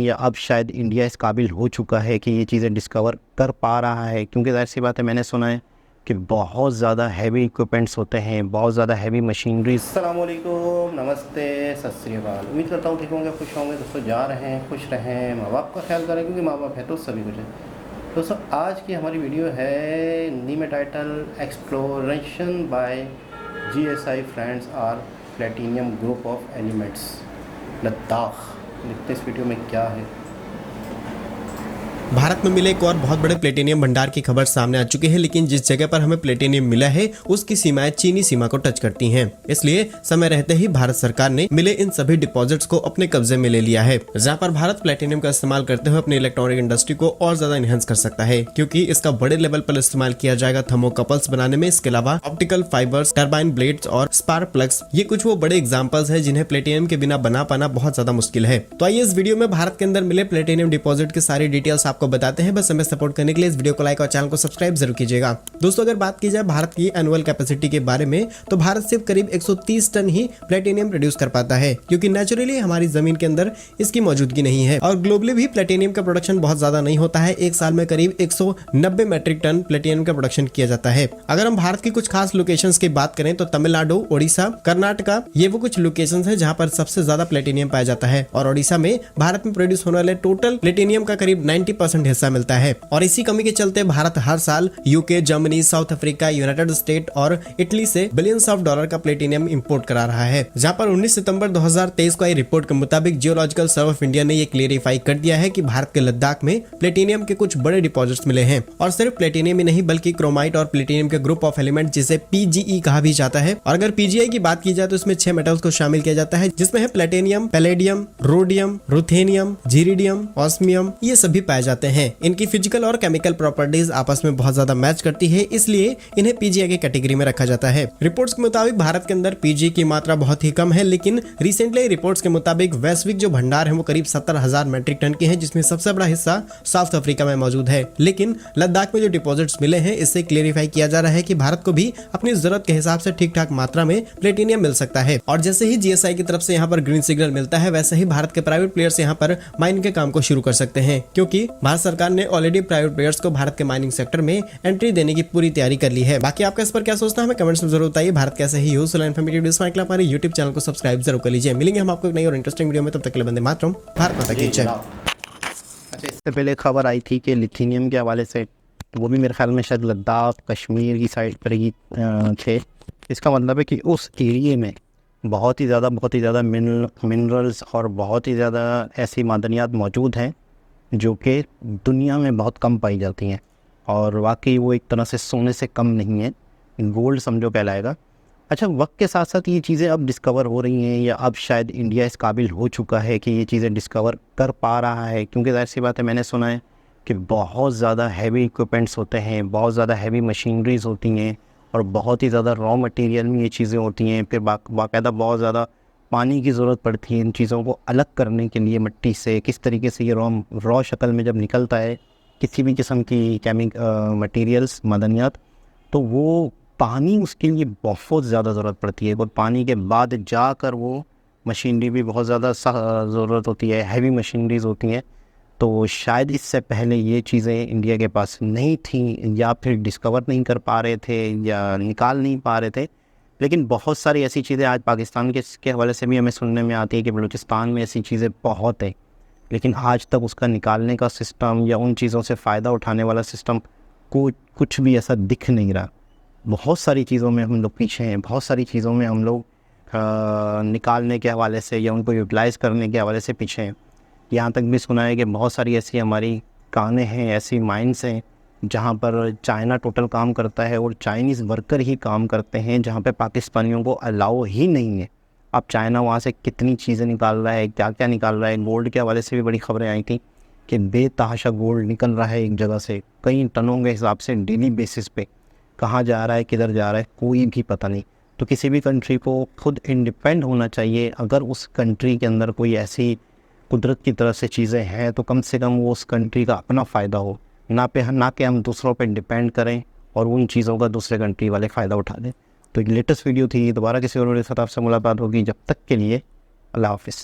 या अब शायद इंडिया इस काबिल हो चुका है कि ये चीज़ें डिस्कवर कर पा रहा है, क्योंकि ज़ाहिर सी बात है मैंने सुना है कि बहुत ज़्यादा हैवी इक्विपमेंट्स होते हैं, बहुत ज़्यादा हैवी मशीनरी। अस्सलाम वालेकुम, नमस्ते, सत श्री अकाल। उम्मीद करता हूँ ठीक होंगे, खुश होंगे। दोस्तों जा रहे हैं, खुश रहें, माँ बाप का ख्याल करें, क्योंकि माँ बाप है तो सभी कुछ है। दोस्तों आज की हमारी वीडियो है नी में title exploration by GSI friends are platinum group of elements Ladakh. देखते इस वीडियो में क्या है। भारत में मिले एक और बहुत बड़े प्लेटिनियम भंडार की खबर सामने आ चुकी है, लेकिन जिस जगह पर हमें प्लेटिनियम मिला है उसकी सीमाएं चीनी सीमा को टच करती हैं। इसलिए समय रहते ही भारत सरकार ने मिले इन सभी डिपॉजिट्स को अपने कब्जे में ले लिया है, जहां पर भारत प्लेटिनियम का इस्तेमाल करते हुए अपनी इलेक्ट्रॉनिक इंडस्ट्री को और ज्यादा इनहेंस कर सकता है, क्योंकि इसका बड़े लेवल पर इस्तेमाल किया जाएगा थर्मोकपल्स बनाने में। इसके अलावा ऑप्टिकल फाइबर्स, टर्बाइन ब्लेड्स और स्पार्क प्लग्स, ये कुछ वो बड़े एग्जाम्पल्स है जिन्हें प्लेटिनियम के बिना बना पाना बहुत ज्यादा मुश्किल है। तो आइए इस वीडियो में भारत के अंदर मिले प्लेटिनियम डिपॉजिट की सारी डिटेल्स आपको बताते हैं। बस हमें सपोर्ट करने के लिए इस वीडियो को लाइक और चैनल को सब्सक्राइब जरूर कीजिएगा। दोस्तों अगर बात की जाए भारत की एनुअल कैपेसिटी के बारे में, तो भारत सिर्फ करीब 130 टन ही प्लेटिनियम प्रोड्यूस कर पाता है, क्योंकि नेचुरली हमारी जमीन के अंदर इसकी मौजूदगी नहीं है। और ग्लोबली भी प्लेटिनियम का प्रोडक्शन बहुत ज्यादा नहीं होता है। एक साल में करीब 190 मेट्रिक टन प्लेटिनियम का प्रोडक्शन किया जाता है। अगर हम भारत की कुछ खास लोकेशंस की बात करें तो तमिलनाडु, ओडिशा, कर्नाटका, ये वो कुछ लोकेशंस हैं जहां पर सबसे ज्यादा प्लेटिनियम पाया जाता है। और ओडिशा में भारत में प्रोड्यूस होने वाले टोटल प्लेटिनियम का करीब 90% हिस्सा मिलता है। और इसी कमी के चलते भारत हर साल UK, Germany, south Africa, United state और इटली से बिलियंस ऑफ डॉलर का प्लेटिनियम इंपोर्ट करा रहा है। जहां पर 19 सितंबर 2023 को आई रिपोर्ट के मुताबिक जियोलॉजिकल सर्वे ऑफ इंडिया ने ये क्लियरिफाई कर दिया है कि भारत के लद्दाख में प्लेटिनियम के कुछ बड़े डिपॉजिट्स मिले हैं। और सिर्फ प्लेटिनियम ही नहीं बल्कि क्रोमाइट और प्लेटिनियम के ग्रुप ऑफ एलिमेंट जिसे PGE कहा भी जाता है। और अगर PGI की बात की जाए तो इसमें 6 मेटल्स को शामिल किया जाता है, जिसमें है platinum, palladium, rhodium, ruthenium, iridium, osmium, ये सभी पाए जाते हैं। इनकी फिजिकल और केमिकल प्रॉपर्टीज आपस में बहुत ज्यादा मैच करती है, इसलिए इन्हें PGI की कैटेगरी में रखा जाता है। रिपोर्ट्स के मुताबिक भारत के अंदर PGI की मात्रा बहुत ही कम है, लेकिन रिसेंटली रिपोर्ट्स के मुताबिक वैश्विक जो भंडार है वो करीब 70,000 मेट्रिक टन के हैं, जिसमें सबसे बड़ा हिस्सा साउथ अफ्रीका में मौजूद है। लेकिन लद्दाख में जो डिपॉजिट्स मिले हैं, इससे क्लियरिफाई किया जा रहा है कि भारत को भी अपनी जरूरत के हिसाब से ठीक ठाक मात्रा में प्लेटिनियम मिल सकता है। और जैसे ही GSI की तरफ से यहाँ पर ग्रीन सिग्नल मिलता है, वैसे ही भारत के प्राइवेट प्लेयर्स यहाँ पर माइनिंग के काम को शुरू कर सकते हैं, क्योंकि भारत सरकार ने ऑलरेडी प्राइवेट प्लेयर्स को भारत के माइनिंग सेक्टर में एंट्री देने की पूरी तैयारी कर ली है। बाकी आपका इस पर क्या सोचना है हमें कमेंट्स में जरूर बताइए। भारत कैसे ही यूजफुल एंड इन्फॉर्मेटिव वीडियोस पाने के लिए हमारे YouTube चैनल को सब्सक्राइब जरूर कर लीजिए। मिलेंगे हम आपको एक नई और इंटरेस्टिंग वीडियो में, तब तक के लिए वंदे मातरम, भारत माता की जय। अच्छा, इससे पहले खबर आई थी कि लिथियम के हवाले से, वो भी मेरे ख्याल में शायद लद्दाख, कश्मीर की साइड पर ही थे। इसका मतलब है कि उस एरिए में बहुत ही ज़्यादा मिनरल्स और बहुत ही ज़्यादा ऐसी मादनियात मौजूद हैं जो कि दुनिया में बहुत कम पाई जाती हैं। और वाकई वो एक तरह से सोने से कम नहीं है, गोल्ड समझो कहलाएगा। अच्छा, वक्त के साथ साथ ये चीज़ें अब डिस्कवर हो रही हैं, या अब शायद इंडिया इस काबिल हो चुका है कि ये चीज़ें डिस्कवर कर पा रहा है, क्योंकि ज़ाहिर सी बात है मैंने सुना है कि बहुत ज़्यादा हैवी इक्विपमेंट्स होते हैं, बहुत ज़्यादा हैवी मशीनरीज होती हैं, और बहुत ही ज़्यादा रॉ मटेरियल में ये चीज़ें होती हैं। फिर बाकायदा बहुत ज़्यादा पानी की ज़रूरत पड़ती है इन चीज़ों को अलग करने के लिए मिट्टी से। किस तरीके से ये रॉ शक्ल में जब निकलता है किसी भी किस्म की मटेरियल्स, मादनियात, तो वो पानी उसके लिए बहुत ज़्यादा ज़रूरत पड़ती है। और पानी के बाद जाकर वो मशीनरी भी बहुत ज़्यादा ज़रूरत होती है, हैवी मशीनरीज होती हैं। तो शायद इससे पहले ये चीज़ें इंडिया के पास नहीं थी, या फिर डिस्कवर नहीं कर पा रहे थे, या निकाल नहीं पा रहे थे। लेकिन बहुत सारी ऐसी चीज़ें आज पाकिस्तान के हवाले से भी हमें सुनने में आती है कि बलूचिस्तान में ऐसी चीज़ें बहुत है, लेकिन आज तक उसका निकालने का सिस्टम या उन चीज़ों से फ़ायदा उठाने वाला सिस्टम को कुछ भी ऐसा दिख नहीं रहा। बहुत सारी चीज़ों में हम लोग पीछे हैं, बहुत सारी चीज़ों में हम लोग निकालने के हवाले से या उनको यूटिलाइज़ करने के हवाले से पीछे हैं। यहाँ तक भी सुना है कि बहुत सारी ऐसी हमारी कानें हैं, ऐसी माइंस हैं जहाँ पर चाइना टोटल काम करता है और चाइनीज़ वर्कर ही काम करते हैं, जहाँ पे पाकिस्तानियों को अलाउ ही नहीं है। अब चाइना वहाँ से कितनी चीज़ें निकाल रहा है, क्या क्या निकाल रहा है। गोल्ड के हवाले से भी बड़ी खबरें आई थी कि बेतहाशा गोल्ड निकल रहा है एक जगह से, कई टनों के हिसाब से डेली बेसिस पे। कहाँ जा रहा है, किधर जा रहा है, कोई भी पता नहीं। तो किसी भी कंट्री को खुद इंडिपेंड होना चाहिए। अगर उस कंट्री के अंदर कोई ऐसी कुदरत की तरफ से चीज़ें हैं तो कम से कम वो उस कंट्री का अपना फ़ायदा हो, ना कि हम दूसरों पे डिपेंड करें और उन चीज़ों का दूसरे कंट्री वाले फ़ायदा उठा लें। तो एक लेटेस्ट वीडियो थी, दोबारा किसी और वीडियो के साथ आपसे मुलाकात होगी। जब तक के लिए अल्लाह हाफ़िज़।